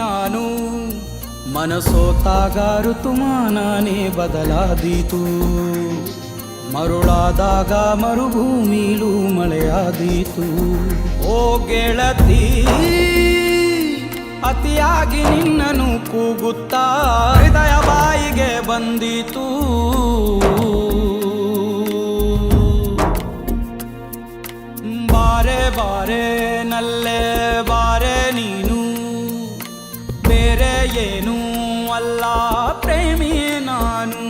ನಾನು ಮನಸೋತಾಗ ಋತುಮಾನನೇ ಬದಲಾದೀತು ಮರುಳಾದಾಗ ಮರುಭೂಮಿಲೂ ಮಳೆಯಾದೀತು ಓ ಗೆಳತಿ ಅತಿಯಾಗಿ ನಿನ್ನನು ಕೂಗುತ್ತಾ ಹೃದಯ ಬಾಯಿಗೆ ಬಂದಿತು ಬಾರೆ ಬಾರೆ ನಲ್ಲೆ ಬಾರೆ ನೀನು ಬೇರೆ ಏನೂ ಅಲ್ಲ ಪ್ರೇಮಿ ನಾನು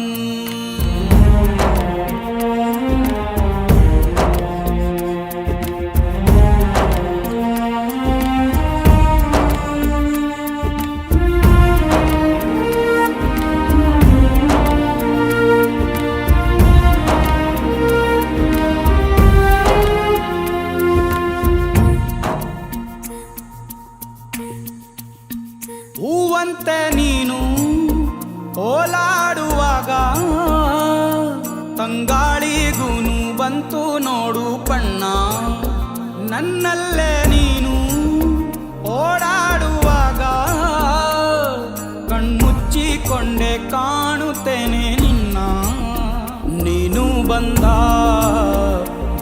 ಹೂವಂತೆ ನೀನು ಓಲಾಡುವಾಗ ತಂಗಾಳಿಗೂನು ಬಂತು ನೋಡು ಬಣ್ಣ ನನ್ನಲ್ಲೇ ನೀನು ಓಡಾಡುವಾಗ ಕಣ್ಮುಚ್ಚಿಕೊಂಡೆ ಕಾಣುತ್ತೇನೆ ನಿನ್ನ ನೀನು ಬಂದ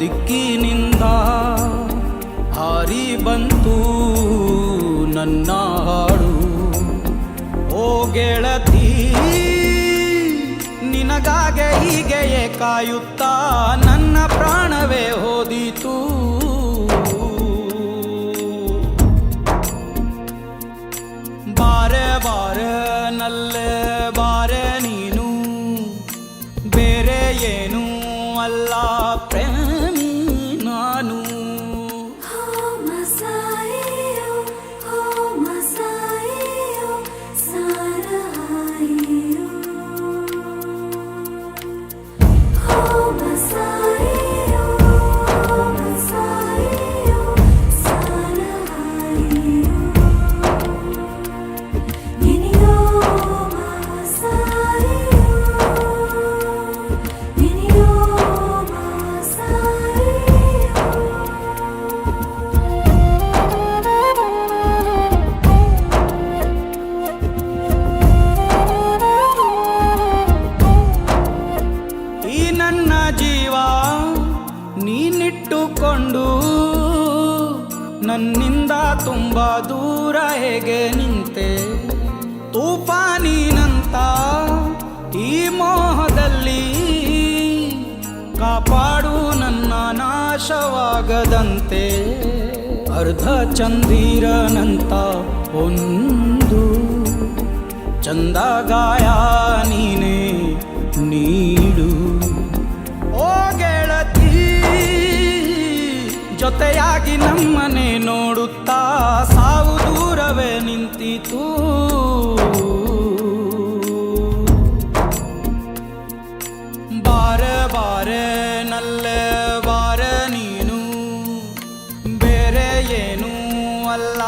ದಿಕ್ಕಿನಿಂದ ಹಾರಿ ಬಂತು ನನ್ನ ಹಾಡು ಓ ಗೆಳತಿ ನಿನಗಾಗೆ ಹೀಗೆಯೇ ಕಾಯುತ್ತಾ ನನ್ನ ಪ್ರಾಣವೇ ಹೋದಿತು ಬಾರೆ ಬಾರೆ ನಲ್ಲೆ ಬಾರೆ ನೀನು ಬೇರೆ ಏನೂ ಅಲ್ಲ ಪ್ರೇಮಿ ನಾನು ನನ್ನ ಜೀವ ನೀನಿಟ್ಟುಕೊಂಡು ನನ್ನಿಂದ ತುಂಬ ದೂರ ಹೇಗೆ ನಿಂತೆ ತೂಫಾನಿನಂತ ಈ ಮೋಹದಲ್ಲಿ ಕಾಪಾಡು ನನ್ನ ನಾಶವಾಗದಂತೆ ಅರ್ಧ ಚಂದಿರನಂತ ಒಂದು ಚಂದ ಗಾಯ ನೀನೇ ನೀಡು ಓ ಗೆಳತಿ ಜೊತೆಯಾಗಿ ನಮ್ಮನೆ ನೋಡುತ್ತಾ ಸಾವು ದೂರವೇ ನಿಂತಿತು ಬಾರೆ ಬಾರೆ ನಲ್ಲೆ ಬಾರೆ ನೀನು ಬೇರೆ ಏನೂ ಅಲ್ಲ